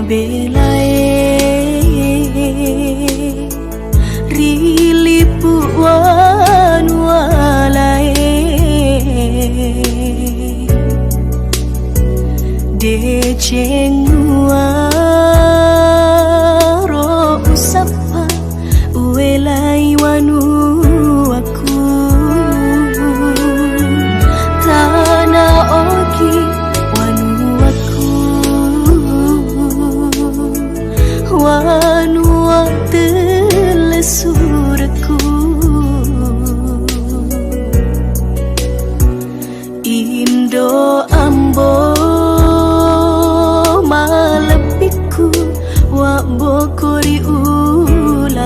belai rilipu wan walai de cenguaro usapa uelai wanu aku tana oki wanu aku wanu telesurku Indo ambo malepiku wa bokori ulau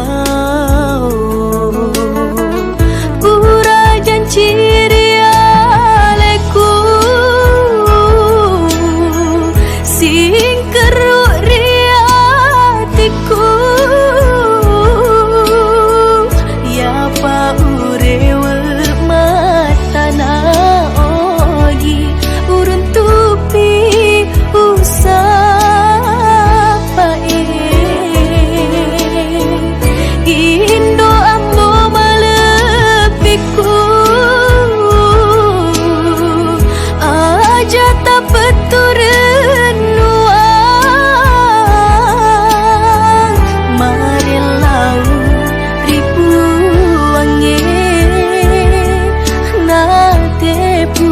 pura janji rialeku sing keruk riatiku ya pa urewe matana ogi urun tupi usapa Indo ambo malepiku aja tak peturun nuang marilau ribu wangi natepu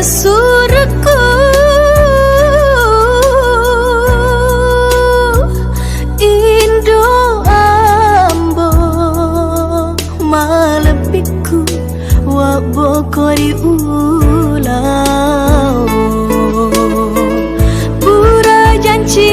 surku Indo ambo malepiku wa bokori ulau pura janji